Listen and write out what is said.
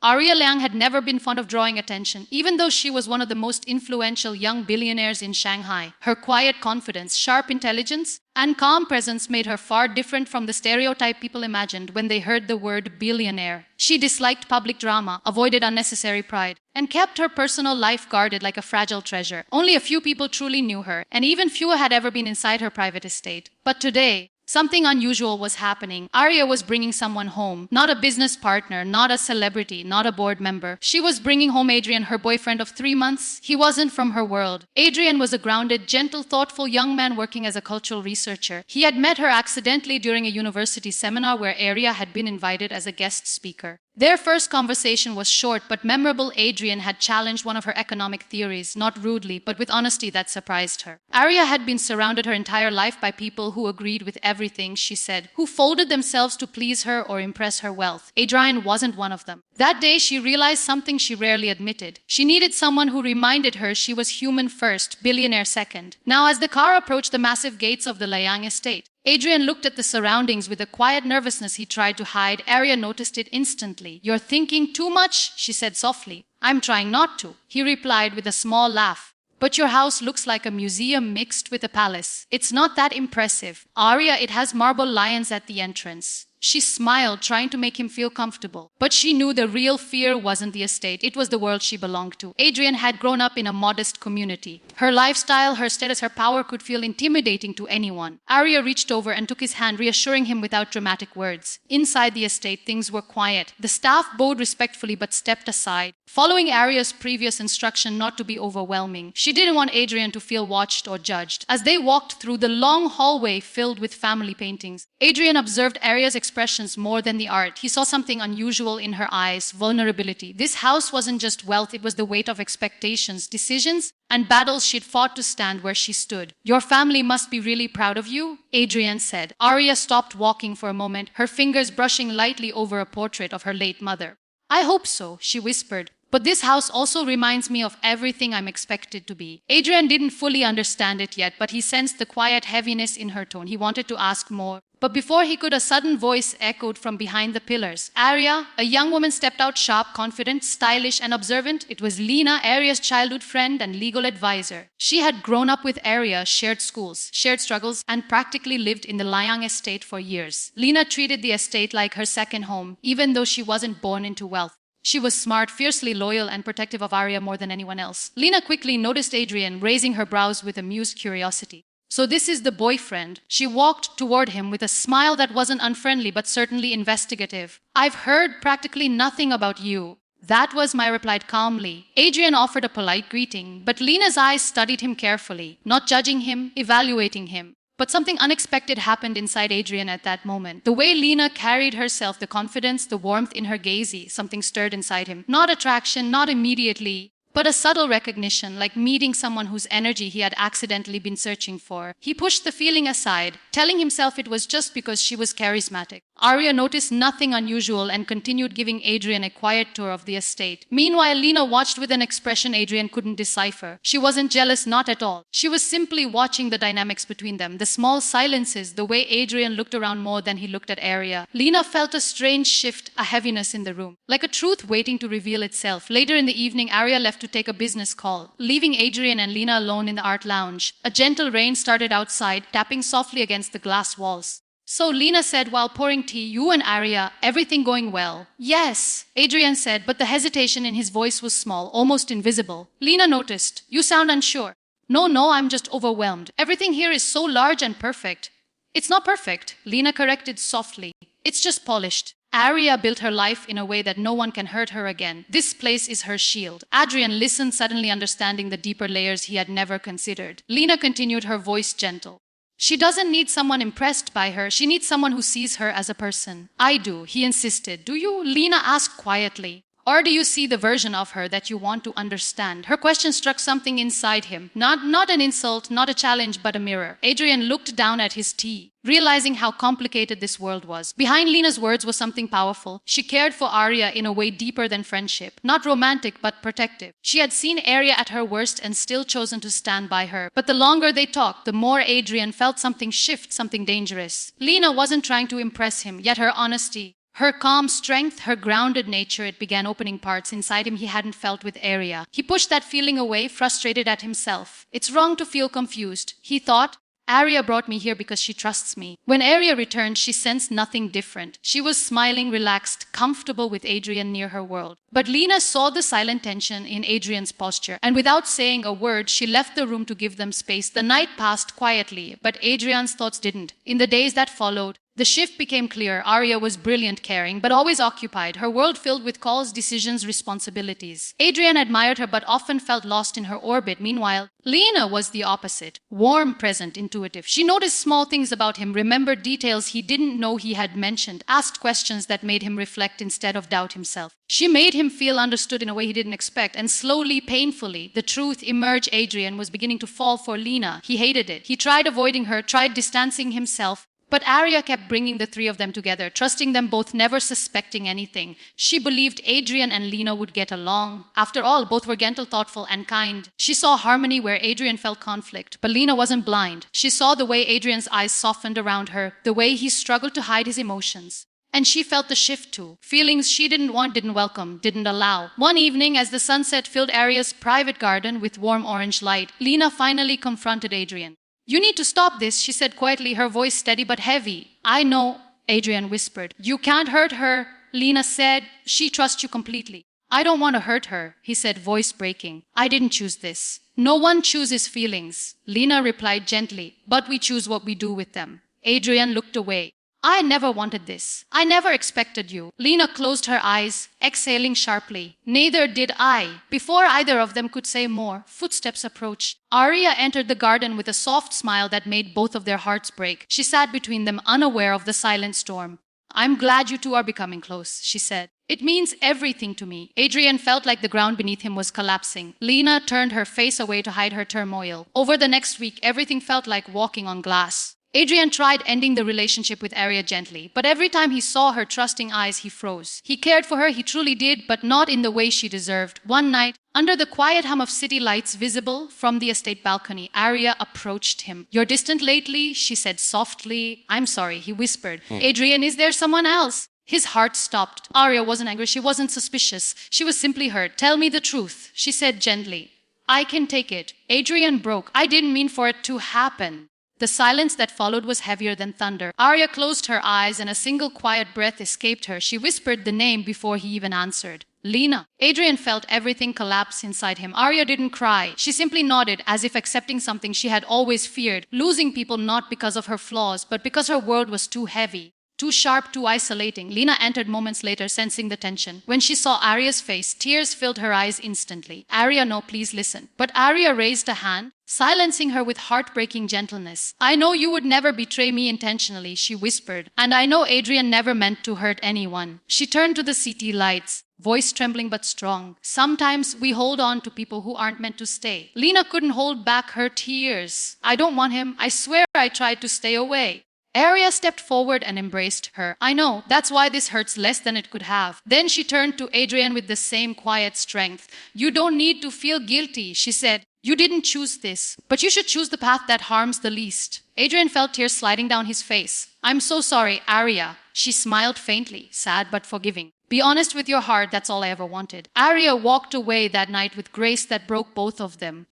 Arya Liang had never been fond of drawing attention, even though she was one of the most influential young billionaires in Shanghai. Her quiet confidence, sharp intelligence, and calm presence made her far different from the stereotype people imagined when they heard the word billionaire. She disliked public drama, avoided unnecessary pride, and kept her personal life guarded like a fragile treasure. Only a few people truly knew her, and even fewer had ever been inside her private estate. But today, something unusual was happening. Arya was bringing someone home. Not a business partner, not a celebrity, not a board member. She was bringing home Adrian, her boyfriend of 3 months. He wasn't from her world. Adrian was a grounded, gentle, thoughtful young man working as a cultural researcher. He had met her accidentally during a university seminar where Arya had been invited as a guest speaker. Their first conversation was short but memorable. Adrian had challenged one of her economic theories, not rudely, but with honesty that surprised her. Arya had been surrounded her entire life by people who agreed with everything she said, who folded themselves to please her or impress her wealth. Adrian wasn't one of them. That day, she realized something she rarely admitted. She needed someone who reminded her she was human first, billionaire second. Now, as the car approached the massive gates of the Liang estate, Adrian looked at the surroundings with a quiet nervousness he tried to hide. Arya noticed it instantly. "You're thinking too much," she said softly. "I'm trying not to," he replied with a small laugh. "But your house looks like a museum mixed with a palace. It's not that impressive." "Arya, it has marble lions at the entrance." She smiled, trying to make him feel comfortable. But she knew the real fear wasn't the estate, it was the world she belonged to. Adrian had grown up in a modest community. Her lifestyle, her status, her power could feel intimidating to anyone. Arya reached over and took his hand, reassuring him without dramatic words. Inside the estate, things were quiet. The staff bowed respectfully but stepped aside, following Arya's previous instruction not to be overwhelming. She didn't want Adrian to feel watched or judged. As they walked through the long hallway filled with family paintings, Adrian observed Arya's expressions more than the art. He saw something unusual in her eyes, vulnerability. This house wasn't just wealth, it was the weight of expectations, decisions, and battles she'd fought to stand where she stood. "Your family must be really proud of you," Adrian said. Arya stopped walking for a moment, her fingers brushing lightly over a portrait of her late mother. "I hope so," she whispered. "But this house also reminds me of everything I'm expected to be." Adrian didn't fully understand it yet, but he sensed the quiet heaviness in her tone. He wanted to ask more. But before he could, a sudden voice echoed from behind the pillars. "Arya!" A young woman stepped out, sharp, confident, stylish, and observant. It was Lena, Arya's childhood friend and legal advisor. She had grown up with Arya, shared schools, shared struggles, and practically lived in the Liang estate for years. Lena treated the estate like her second home, even though she wasn't born into wealth. She was smart, fiercely loyal, and protective of Arya more than anyone else. Lena quickly noticed Adrian, raising her brows with amused curiosity. "So this is the boyfriend." She walked toward him with a smile that wasn't unfriendly but certainly investigative. "I've heard practically nothing about you." "That was my," replied calmly. Adrian offered a polite greeting, but Lena's eyes studied him carefully, not judging him, evaluating him. But something unexpected happened inside Adrian at that moment. The way Lena carried herself, the confidence, the warmth in her gaze, something stirred inside him. Not attraction, not immediately, but a subtle recognition, like meeting someone whose energy he had accidentally been searching for. He pushed the feeling aside, telling himself it was just because she was charismatic. Arya noticed nothing unusual and continued giving Adrian a quiet tour of the estate. Meanwhile, Lena watched with an expression Adrian couldn't decipher. She wasn't jealous, not at all. She was simply watching the dynamics between them, the small silences, the way Adrian looked around more than he looked at Arya. Lena felt a strange shift, a heaviness in the room, like a truth waiting to reveal itself. Later in the evening, Arya left to take a business call, leaving Adrian and Lena alone in the art lounge. A gentle rain started outside, tapping softly against the glass walls. "So," Lena said while pouring tea, "you and Arya, everything going well?" "Yes," Adrian said, but the hesitation in his voice was small, almost invisible. Lena noticed. "You sound unsure." No, I'm just overwhelmed. Everything here is so large and perfect." "It's not perfect," Lena corrected softly. "It's just polished." Arya built her life in a way that no one can hurt her again. This place is her shield. Adrian listened, suddenly understanding the deeper layers he had never considered. Lena continued, her voice gentle. "She doesn't need someone impressed by her. She needs someone who sees her as a person." "I do," he insisted. "Do you?" Lena asked quietly. "Or do you see the version of her that you want to understand?" Her question struck something inside him. Not an insult, not a challenge, but a mirror. Adrian looked down at his tea, realizing how complicated this world was. Behind Lena's words was something powerful. She cared for Arya in a way deeper than friendship. Not romantic, but protective. She had seen Arya at her worst and still chosen to stand by her. But the longer they talked, the more Adrian felt something shift, something dangerous. Lena wasn't trying to impress him, yet her honesty, Her calm strength, her grounded nature, it began opening parts inside him he hadn't felt with Arya. He pushed that feeling away, frustrated at himself. It's wrong to feel confused, he thought. Arya brought me here because she trusts me. When Arya returned, she sensed nothing different. She was smiling, relaxed, comfortable with Adrian near her world. But Lena saw the silent tension in Adrian's posture, and without saying a word, she left the room to give them space. The night passed quietly, but Adrian's thoughts didn't. In the days that followed, the shift became clear. Arya was brilliant, caring, but always occupied, her world filled with calls, decisions, responsibilities. Adrian admired her but often felt lost in her orbit. Meanwhile, Lena was the opposite. Warm, present, intuitive. She noticed small things about him, remembered details he didn't know he had mentioned, asked questions that made him reflect instead of doubt himself. She made him feel understood in a way he didn't expect, and slowly, painfully, the truth emerged. Adrian was beginning to fall for Lena. He hated it. He tried avoiding her, tried distancing himself. But Arya kept bringing the three of them together, trusting them both, never suspecting anything. She believed Adrian and Lena would get along. After all, both were gentle, thoughtful, and kind. She saw harmony where Adrian felt conflict. But Lena wasn't blind. She saw the way Adrian's eyes softened around her, the way he struggled to hide his emotions. And she felt the shift too. Feelings she didn't want, didn't welcome, didn't allow. One evening, as the sunset filled Arya's private garden with warm orange light, Lena finally confronted Adrian. "You need to stop this," she said quietly, her voice steady but heavy. "I know," Adrian whispered. "You can't hurt her," Lena said. "She trusts you completely." "I don't want to hurt her," he said, voice breaking. "I didn't choose this." "No one chooses feelings," Lena replied gently, "but we choose what we do with them." Adrian looked away. "I never wanted this. I never expected you." Lena closed her eyes, exhaling sharply. "Neither did I." Before either of them could say more, footsteps approached. Arya entered the garden with a soft smile that made both of their hearts break. She sat between them, unaware of the silent storm. "I'm glad you two are becoming close," she said. "It means everything to me." Adrian felt like the ground beneath him was collapsing. Lena turned her face away to hide her turmoil. Over the next week, everything felt like walking on glass. Adrian tried ending the relationship with Arya gently, but every time he saw her trusting eyes, he froze. He cared for her, he truly did, but not in the way she deserved. One night, under the quiet hum of city lights visible from the estate balcony, Arya approached him. "You're distant lately," she said softly. "I'm sorry," he whispered. "Adrian, is there someone else?" His heart stopped. Arya wasn't angry, she wasn't suspicious. She was simply hurt. "Tell me the truth," she said gently. "I can take it." Adrian broke. "I didn't mean for it to happen." The silence that followed was heavier than thunder. Arya closed her eyes and a single quiet breath escaped her. She whispered the name before he even answered. "Lena." Adrian felt everything collapse inside him. Arya didn't cry. She simply nodded, as if accepting something she had always feared, losing people not because of her flaws, but because her world was too heavy. Too sharp, too isolating. Lena entered moments later, sensing the tension. When she saw Arya's face, tears filled her eyes instantly. "Arya, no, please listen." But Arya raised a hand, silencing her with heartbreaking gentleness. "I know you would never betray me intentionally," she whispered. "And I know Adrian never meant to hurt anyone." She turned to the city lights, voice trembling but strong. "Sometimes we hold on to people who aren't meant to stay." Lena couldn't hold back her tears. "I don't want him. I swear I tried to stay away." Arya stepped forward and embraced her. "I know, that's why this hurts less than it could have." Then she turned to Adrian with the same quiet strength. "You don't need to feel guilty," she said. "You didn't choose this, but you should choose the path that harms the least." Adrian felt tears sliding down his face. "I'm so sorry, Arya." She smiled faintly, sad but forgiving. "Be honest with your heart, that's all I ever wanted." Arya walked away that night with grace that broke both of them.